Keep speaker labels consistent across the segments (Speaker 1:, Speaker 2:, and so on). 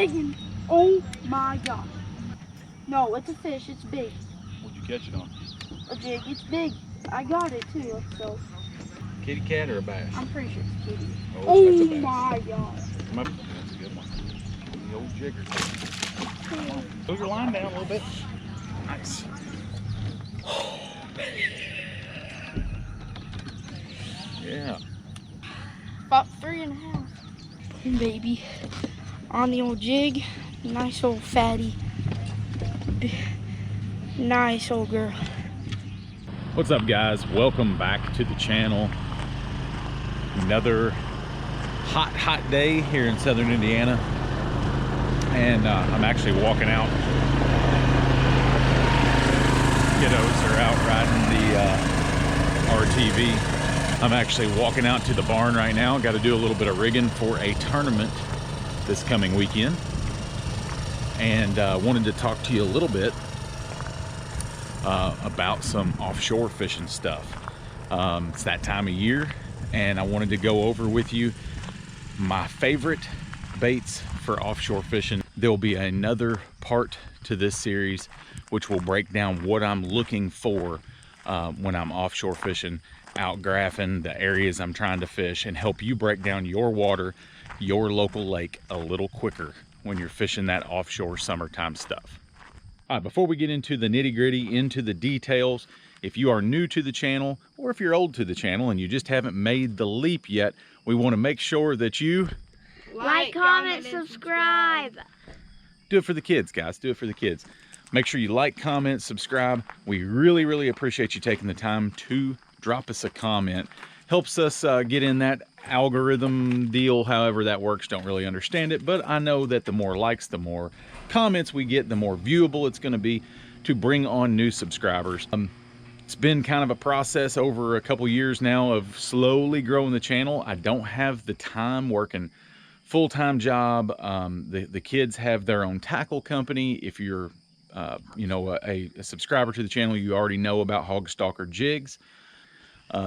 Speaker 1: big one. Oh my gosh. No, it's a fish. It's big.
Speaker 2: What'd you catch it on?
Speaker 1: A jig. It's big. I got it too. So
Speaker 2: Kitty cat or a bass?
Speaker 1: I'm pretty sure it's kitty.
Speaker 2: Oh, that's a bass.
Speaker 1: My gosh.
Speaker 2: That's a good one. The old jigger. Come on. Move your line down a little bit. Nice. Yeah.
Speaker 1: About 3.5. Baby. On the old jig. Nice old fatty. Nice old girl.
Speaker 2: What's up, guys? Welcome back to the channel. Another hot day here in southern Indiana. And I'm actually walking out. Kiddos are out riding the RTV. I'm actually walking out to the barn right now. Got to do a little bit of rigging for a tournament this coming weekend. And wanted to talk to you a little bit about some offshore fishing stuff. It's that time of year, and I wanted to go over with you my favorite baits for offshore fishing. There'll be another part to this series which will break down what I'm looking for when I'm offshore fishing, out graphing the areas I'm trying to fish, and help you break down your water, your local lake a little quicker when you're fishing that offshore summertime stuff. All right, before we get into the nitty-gritty, into the details, if you are new to the channel, or if you're old to the channel and you just haven't made the leap yet, we want to make sure that you
Speaker 1: Like, comment, subscribe.
Speaker 2: do it for the kids, guys. Do it for the kids. Make sure you like, comment, subscribe. We really appreciate you taking the time to drop us a comment. Helps us get in that algorithm deal, however that works. Don't really understand it, but I know that the more likes, the more comments we get, the more viewable it's going to be to bring on new subscribers. It's been kind of a process over a couple years now of slowly growing the channel. I don't have the time working full-time job. The kids have their own tackle company. If you're you know, a subscriber to the channel, you already know about Hog Stalker Jigs.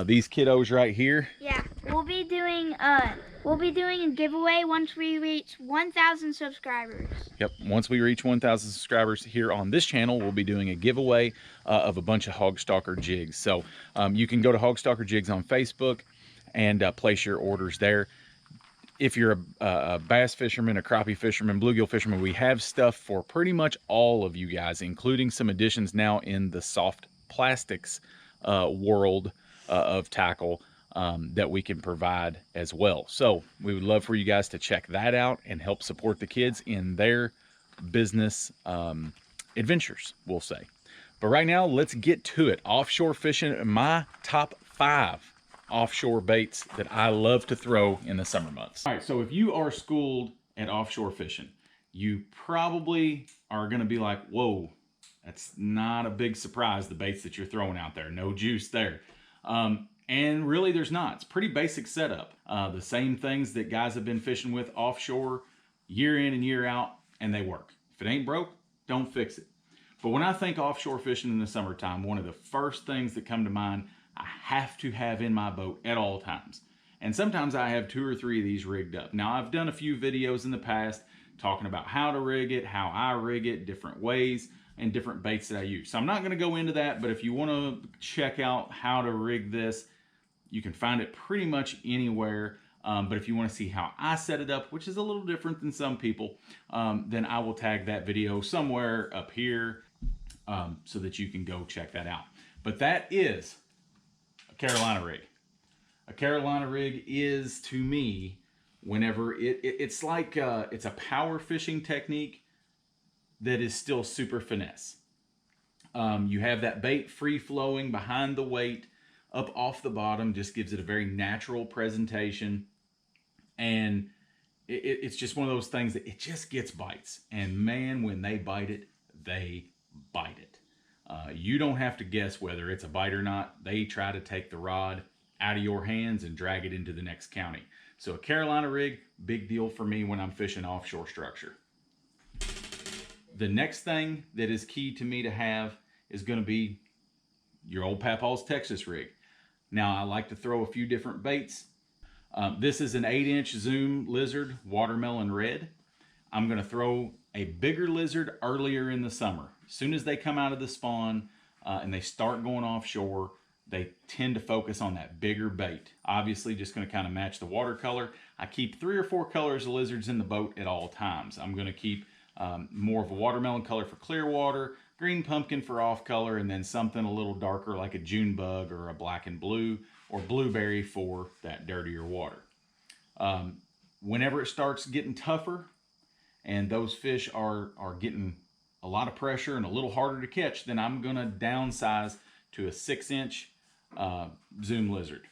Speaker 2: These kiddos right here.
Speaker 3: Yeah, we'll be doing a giveaway once we reach 1,000 subscribers.
Speaker 2: Yep, once we reach 1,000 subscribers here on this channel, we'll be doing a giveaway of a bunch of Hog Stalker jigs. So you can go to Hog Stalker Jigs on Facebook and place your orders there. If you're a bass fisherman, a crappie fisherman, bluegill fisherman, we have stuff for pretty much all of you guys, including some additions now in the soft plastics world of tackle that we can provide as well. So we would love for you guys to check that out and help support the kids in their business adventures, we'll say. But right now, let's get to it. Offshore fishing, my top 5 offshore baits that I love to throw in the summer months. All right, so if you are schooled at offshore fishing, you probably are going to be like, whoa, that's not a big surprise, the baits that you're throwing out there. No juice there. And really there's not. It's pretty basic setup. The same things that guys have been fishing with offshore year in and year out, and they work. If it ain't broke, don't fix it. But when I think offshore fishing in the summertime, one of the first things that come to mind I have to have in my boat at all times. And sometimes I have 2 or 3 of these rigged up. Now I've done a few videos in the past talking about how to rig it, how I rig it, different ways, and different baits that I use. So I'm not going to go into that, but if you want to check out how to rig this, you can find it pretty much anywhere. But if you want to see how I set it up, which is a little different than some people, then I will tag that video somewhere up here so that you can go check that out. But that is a Carolina rig. A Carolina rig is, to me, whenever it's like it's a power fishing technique that is still super finesse. You have that bait free flowing behind the weight up off the bottom, just gives it a very natural presentation. And it's just one of those things that it just gets bites. And man, when they bite it, they bite it. You don't have to guess whether it's a bite or not. They try to take the rod out of your hands and drag it into the next county. So a Carolina rig, big deal for me when I'm fishing offshore structure. The next thing that is key to me to have is going to be your old Papaw's Texas rig. Now I like to throw a few different baits. This is an 8-inch Zoom Lizard Watermelon Red. I'm going to throw a bigger lizard earlier in the summer. As soon as they come out of the spawn and they start going offshore, they tend to focus on that bigger bait. Obviously, just going to kind of match the watercolor. I keep 3 or 4 colors of lizards in the boat at all times. I'm going to keep more of a watermelon color for clear water, green pumpkin for off color, and then something a little darker like a June bug or a black and blue or blueberry for that dirtier water. Whenever it starts getting tougher and those fish are getting a lot of pressure and a little harder to catch, then I'm going to downsize to a 6-inch zoom lizard.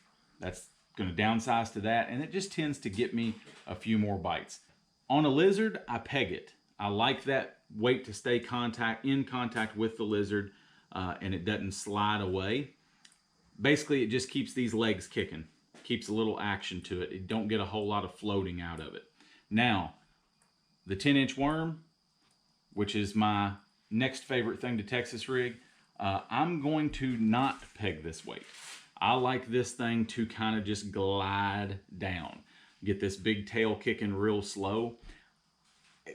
Speaker 2: That's going to downsize to that, and it just tends to get me a few more bites. On a lizard, I peg it. I like that weight to stay in contact with the lizard, and it doesn't slide away. Basically, it just keeps these legs kicking, keeps a little action to it. You don't get a whole lot of floating out of it. Now, the 10-inch worm, which is my next favorite thing to Texas rig, I'm going to not peg this weight. I like this thing to kind of just glide down. Get this big tail kicking real slow.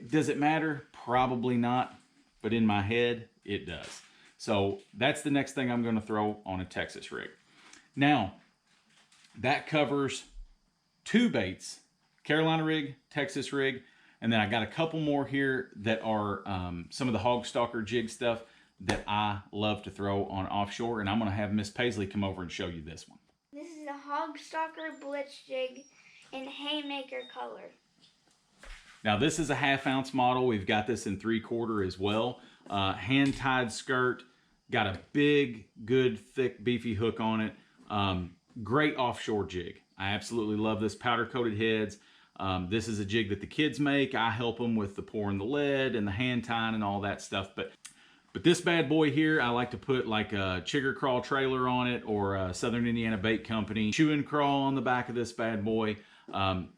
Speaker 2: Does it matter? Probably not, but in my head, it does. So that's the next thing I'm going to throw on a Texas rig. Now, that covers 2 baits, Carolina rig, Texas rig, and then I got a couple more here that are some of the hog stalker jig stuff that I love to throw on offshore, and I'm going to have Miss Paisley come over and show you this one.
Speaker 3: This is a hog stalker Blitz jig in haymaker color.
Speaker 2: Now this is a 1/2 ounce model. We've got this in 3/4 as well. Hand-tied skirt, got a big, good, thick, beefy hook on it. Great offshore jig. I absolutely love this, powder-coated heads. This is a jig that the kids make. I help them with the pouring the lead and the hand tying and all that stuff. But this bad boy here, I like to put like a chigger crawl trailer on it or a Southern Indiana Bait Company chewing crawl on the back of this bad boy.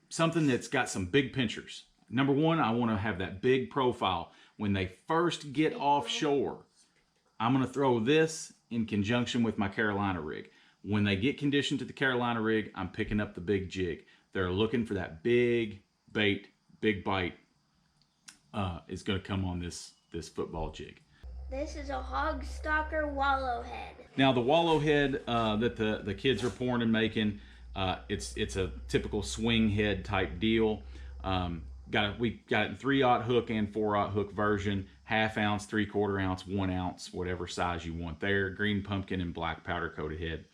Speaker 2: Something that's got some big pinchers. Number one, I want to have that big profile. When they first get offshore, I'm going to throw this in conjunction with my Carolina rig. When they get conditioned to the Carolina rig, I'm picking up the big jig. They're looking for that big bait, big bite is going to come on this football jig.
Speaker 3: This is a hog stalker wallow head.
Speaker 2: Now the wallow head that the kids are pouring and making, it's a typical swing head type deal. We got it in 3/0 hook and 4/0 hook version, 1/2 ounce, 3/4 ounce, 1 ounce, whatever size you want there. Green pumpkin and black powder coated head.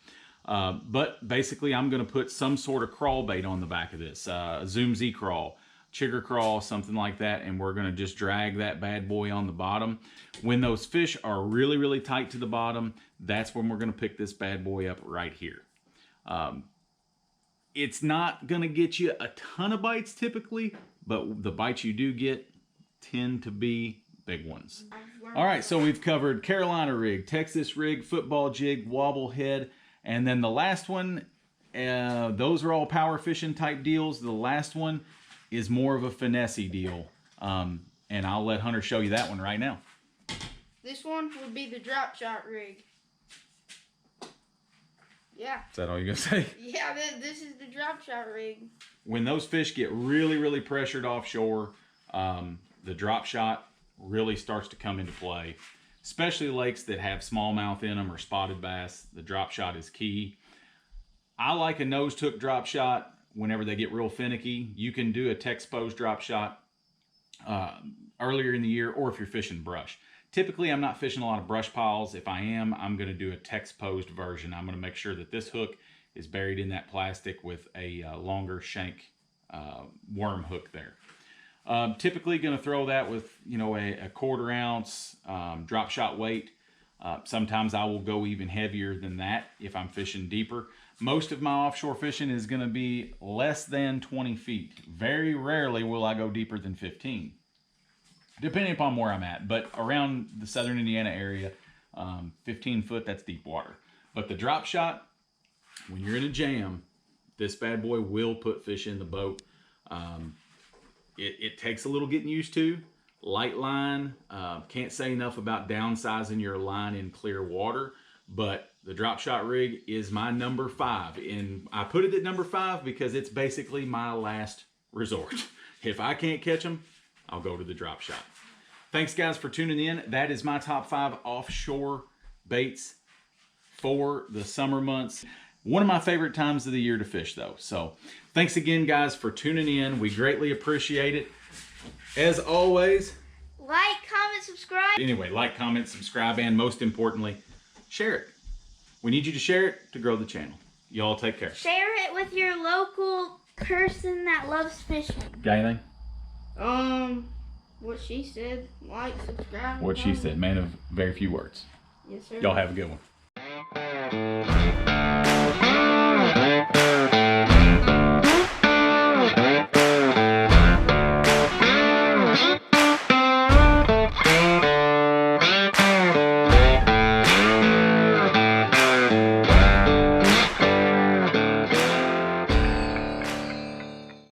Speaker 2: But basically I'm going to put some sort of crawl bait on the back of this, a Zoom Z crawl, chigger crawl, something like that, and we're going to just drag that bad boy on the bottom. When those fish are really, really tight to the bottom, that's when we're going to pick this bad boy up right here. It's not going to get you a ton of bites typically, but the bites you do get tend to be big ones. All right, so we've covered Carolina rig, Texas rig, football jig, wobble head, and then the last one, those are all power fishing type deals. The last one is more of a finesse-y deal, and I'll let Hunter show you that one right now.
Speaker 1: This one would be the drop shot rig. Yeah.
Speaker 2: Is that all you're gonna say?
Speaker 1: Yeah, this is the drop shot rig.
Speaker 2: When those fish get really, really pressured offshore, the drop shot really starts to come into play. Especially lakes that have smallmouth in them or spotted bass, the drop shot is key. I like a nose hook drop shot whenever they get real finicky. You can do a Tex-posed drop shot earlier in the year, or if you're fishing brush. Typically, I'm not fishing a lot of brush piles. If I am, I'm going to do a Tex-posed version. I'm going to make sure that this hook is buried in that plastic with a longer shank worm hook there. Typically going to throw that with, a 1/4 ounce drop shot weight. Sometimes I will go even heavier than that if I'm fishing deeper. Most of my offshore fishing is going to be less than 20 feet. Very rarely will I go deeper than 15. Depending upon where I'm at, but around the Southern Indiana area, 15 foot, that's deep water. But the drop shot, when you're in a jam, this bad boy will put fish in the boat. It takes a little getting used to. Light line, can't say enough about downsizing your line in clear water, but the drop shot rig is my number 5. And I put it at number 5 because it's basically my last resort. If I can't catch them, I'll go to the drop shot. Thanks guys for tuning in. That is my top 5 offshore baits for the summer months. One of my favorite times of the year to fish though. So thanks again guys for tuning in. We greatly appreciate it. As always,
Speaker 3: like, comment, subscribe.
Speaker 2: Anyway, like, comment, subscribe, and most importantly, share it. We need you to share it to grow the channel. Y'all take care.
Speaker 3: Share it with your local person that loves fishing.
Speaker 2: Got anything?
Speaker 1: What she said. Like, subscribe.
Speaker 2: What she said, man of very few words.
Speaker 1: Yes, sir.
Speaker 2: Y'all have a good one.